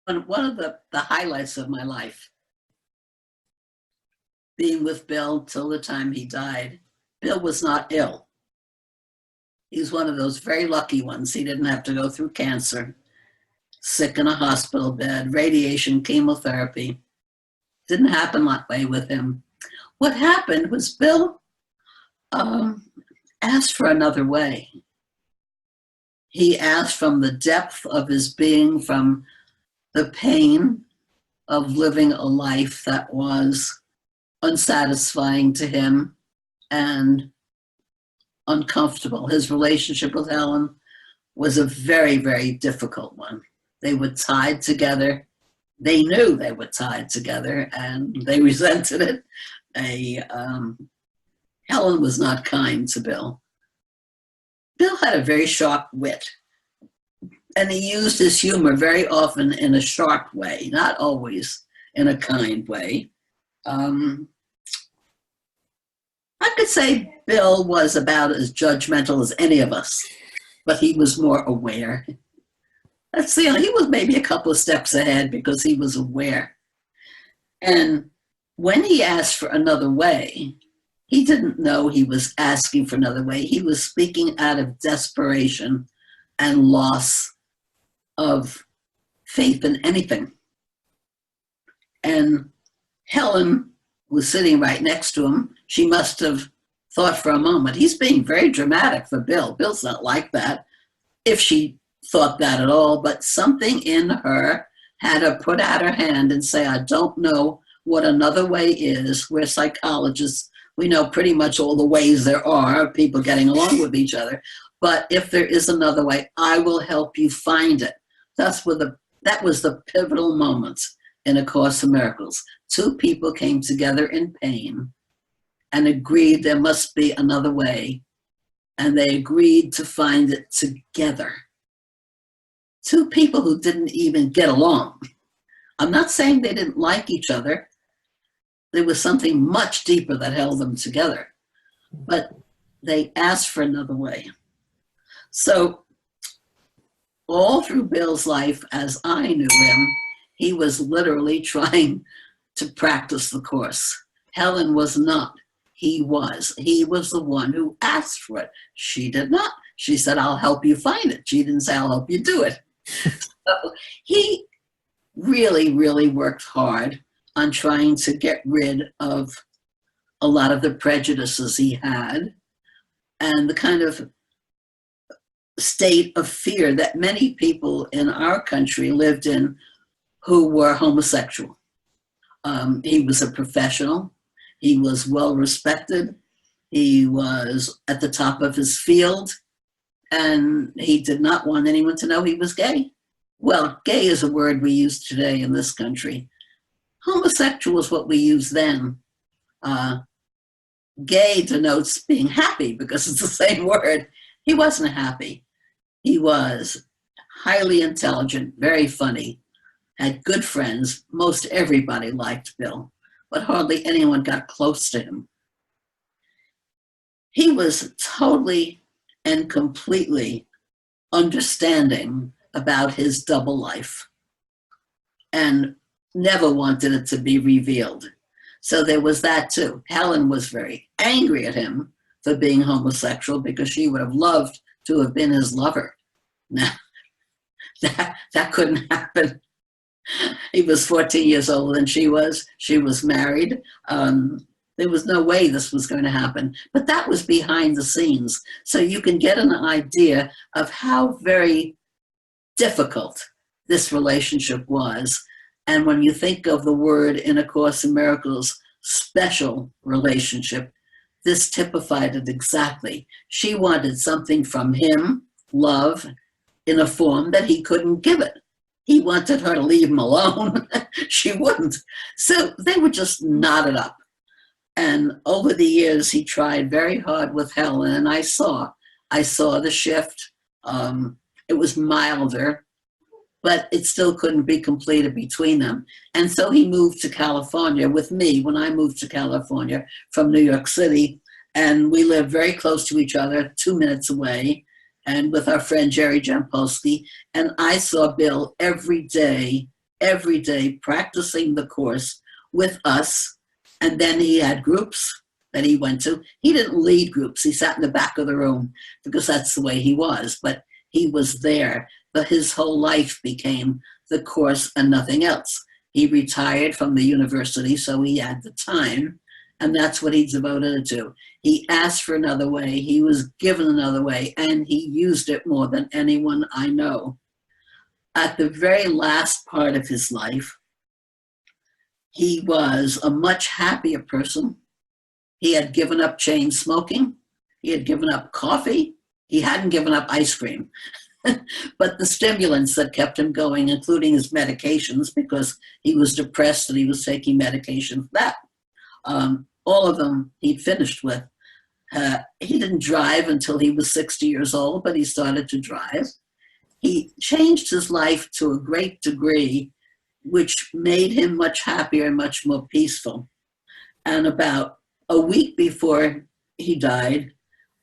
One of the highlights of my life, being with Bill till the time he died. Bill was not ill. He's one of those very lucky ones. He didn't have to go through cancer, sick in a hospital bed, radiation, chemotherapy. Didn't happen that way with him. What happened was Bill asked for another way. He asked from the depth of his being, from the pain of living a life that was unsatisfying to him and uncomfortable. His relationship with Helen was a very, very difficult one. They were tied together. They knew they were tied together and they resented it. Helen was not kind to Bill. Bill had a very sharp wit, and he used his humor very often in a sharp way, not always in a kind way. I could say Bill was about as judgmental as any of us, but he was more aware. That's the he was maybe a couple of steps ahead because he was aware. And when he asked for another way, he didn't know he was asking for another way. He was speaking out of desperation and loss of faith in anything. And Helen was sitting right next to him. She must have thought for a moment, he's being very dramatic for Bill. Bill's not like that, if she thought that at all, but something in her had her put out her hand and say, I don't know what another way is. We're psychologists. We know pretty much all the ways there are, people getting along with each other. But if there is another way, I will help you find it. That was the pivotal moment in A Course in Miracles. Two people came together in pain and agreed there must be another way. And they agreed to find it together. Two people who didn't even get along. I'm not saying they didn't like each other. There was something much deeper that held them together, but they asked for another way. So all through Bill's life, as I knew him, he was literally trying to practice the Course. Helen was not. He was. He was the one who asked for it. She did not. She said, I'll help you find it. She didn't say, I'll help you do it. So he really, really worked hard on trying to get rid of a lot of the prejudices he had and the kind of state of fear that many people in our country lived in who were homosexual. He was a professional. He was well respected. He was at the top of his field, and he did not want anyone to know he was gay. Well, gay is a word we use today in this country. Homosexual is what we use then. Gay denotes being happy because it's the same word. He wasn't happy. He was highly intelligent, very funny, had good friends. Most everybody liked Bill, but hardly anyone got close to him. He was totally and completely understanding about his double life and never wanted it to be revealed. So there was that too. Helen was very angry at him for being homosexual because she would have loved to have been his lover. Now, that couldn't happen. He was 14 years older than she was. She was married. There was no way this was going to happen. But that was behind the scenes. So you can get an idea of how very difficult this relationship was. And when you think of the word in A Course in Miracles, special relationship, this typified it exactly. She wanted something from him, love, in a form that he couldn't give it. He wanted her to leave him alone. She wouldn't. So they were just knotted up. And over the years, he tried very hard with Helen, and I saw the shift. It was milder, but it still couldn't be completed between them. And so he moved to California with me when I moved to California from New York City. And we lived very close to each other, 2 minutes away, and with our friend Jerry Jampolsky. And I saw Bill every day every day practicing the course with us. And then he had groups that he went to. He didn't lead groups. He sat in the back of the room because that's the way he was. But he was there. But his whole life became the course and nothing else. He retired from the university, so he had the time. And that's what he devoted it to. He asked for another way. He was given another way. And he used it more than anyone I know. At the very last part of his life, he was a much happier person. He had given up chain smoking. He had given up coffee. He hadn't given up ice cream. But the stimulants that kept him going, including his medications, because he was depressed and he was taking medication for that, all of them he'd finished with. He didn't drive until he was 60 years old, but he started to drive. He changed his life to a great degree, which made him much happier and much more peaceful. And about a week before he died,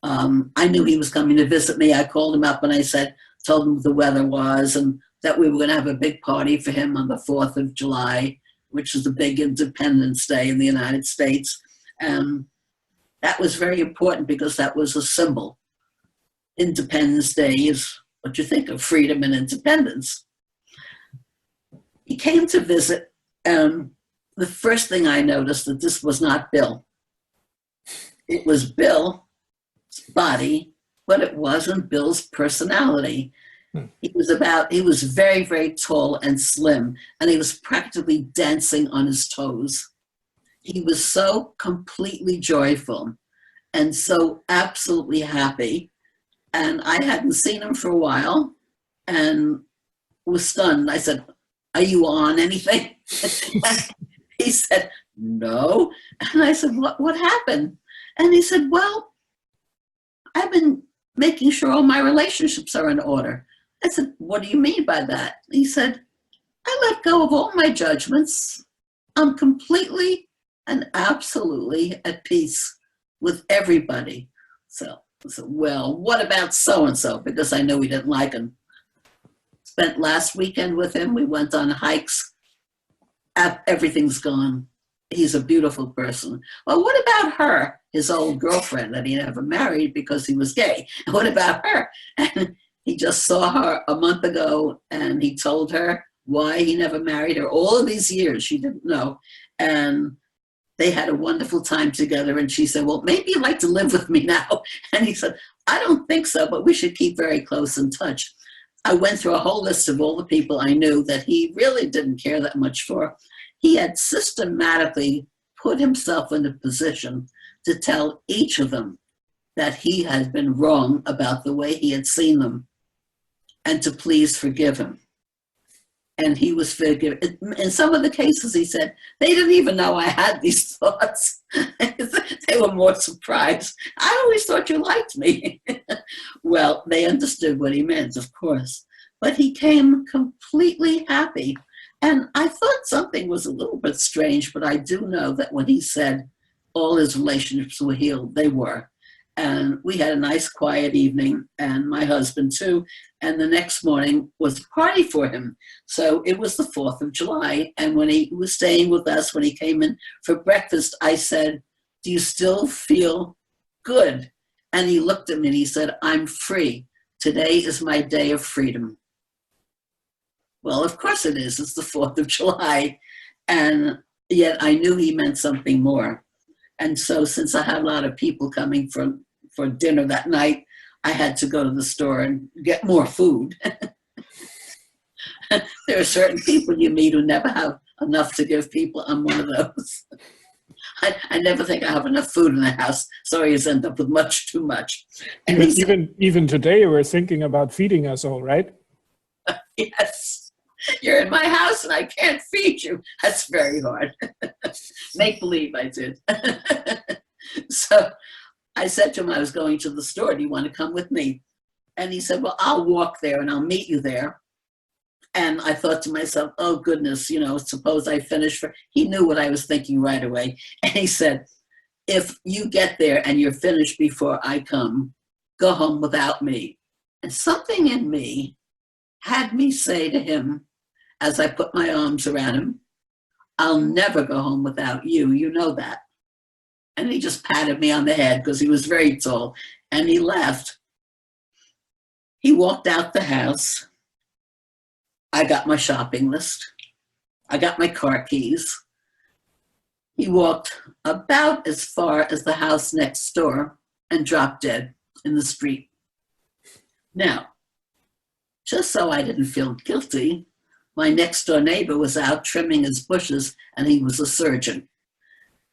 I knew he was coming to visit me. I called him up and I told him what the weather was and that we were going to have a big party for him on the 4th of July, which is the big Independence Day in the United States. That was very important because that was a symbol. Independence Day is what you think of, freedom and independence. He came to visit, and the first thing I noticed that this was not Bill. It was Bill's body, but it wasn't Bill's personality. He was very, very tall and slim, and he was practically dancing on his toes. He was so completely joyful and so absolutely happy. And I hadn't seen him for a while and was stunned. I said, "Are you on anything?" He said, "No." And I said, what happened? And he said, "Well, I've been making sure all my relationships are in order." I said, "What do you mean by that?" He said, "I let go of all my judgments. I'm completely and absolutely at peace with everybody." So I said, "Well, what about so-and-so?" Because I knew we didn't like him. Spent last weekend with him. We went on hikes. Everything's gone. He's a beautiful person. Well, what about her, his old girlfriend that he never married because he was gay? And what about her? And he just saw her a month ago and he told her why he never married her. All of these years, she didn't know. And they had a wonderful time together. And she said, "Well, maybe you'd like to live with me now." And he said, "I don't think so, but we should keep very close in touch." I went through a whole list of all the people I knew that he really didn't care that much for. He had systematically put himself in a position to tell each of them that he had been wrong about the way he had seen them and to please forgive him. And he was forgiven. In some of the cases, he said, they didn't even know I had these thoughts. They were more surprised. "I always thought you liked me." Well, they understood what he meant, of course. But he came completely happy. And I thought something was a little bit strange, but I do know that when he said all his relationships were healed, they were. And we had a nice quiet evening, and my husband too. And the next morning was a party for him. So it was the 4th of July. And when he was staying with us, when he came in for breakfast, I said, "Do you still feel good?" And he looked at me and he said, "I'm free. Today is my day of freedom." Well, of course it is. It's the 4th of July. And yet I knew he meant something more. And so since I had a lot of people coming for dinner that night, I had to go to the store and get more food. There are certain people you meet who never have enough to give people. I'm one of those. I never think I have enough food in the house, so I always end up with much too much. And even today, we're thinking about feeding us all, right? Yes. You're in my house and I can't feed you. That's very hard. Make believe I did. So I said to him I was going to the store. "Do you want to come with me?" And he said, "Well, I'll walk there and I'll meet you there." And I thought to myself, oh goodness, suppose I finish. He knew what I was thinking right away. And he said, "If you get there and you're finished before I come, go home without me." And something in me had me say to him, as I put my arms around him, "I'll never go home without you. You know that." And he just patted me on the head because he was very tall, and he laughed. He walked out the house. I got my shopping list. I got my car keys. He walked about as far as the house next door and dropped dead in the street. Now, just so I didn't feel guilty, my next door neighbor was out trimming his bushes, and he was a surgeon.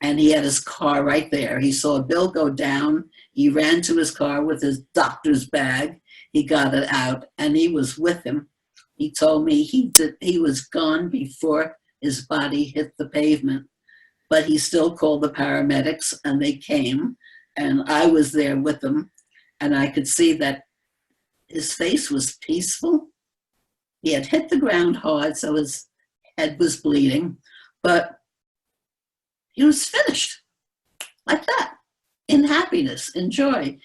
And he had his car right there. He saw Bill go down. He ran to his car with his doctor's bag. He got it out, and he was with him. He told me he was gone before his body hit the pavement, but he still called the paramedics, and they came, and I was there with him, and I could see that his face was peaceful. He had hit the ground hard, so his head was bleeding, but he was finished like that, in happiness, in joy.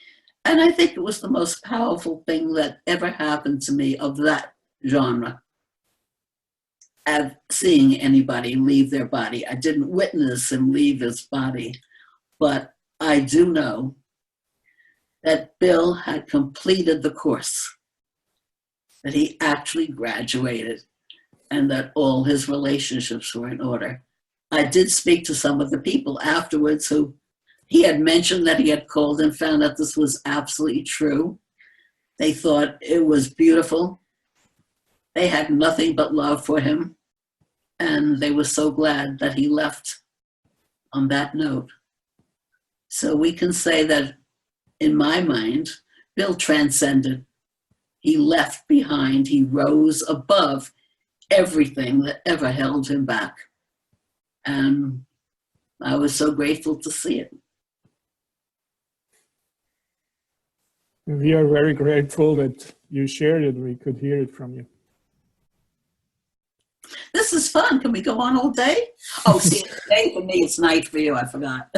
And I think it was the most powerful thing that ever happened to me of that genre, of seeing anybody leave their body. I didn't witness him leave his body, but I do know that Bill had completed the course, that he actually graduated, and that all his relationships were in order. I did speak to some of the people afterwards who he had mentioned that he had called and found out this was absolutely true. They thought it was beautiful. They had nothing but love for him, and they were so glad that he left on that note. So we can say that, in my mind, Bill transcended. He left behind, he rose above everything that ever held him back. And I was so grateful to see it. We are very grateful that you shared it. We could hear it from you. This is fun. Can we go on all day? Oh, see, it's day for me. It's night for you. I forgot.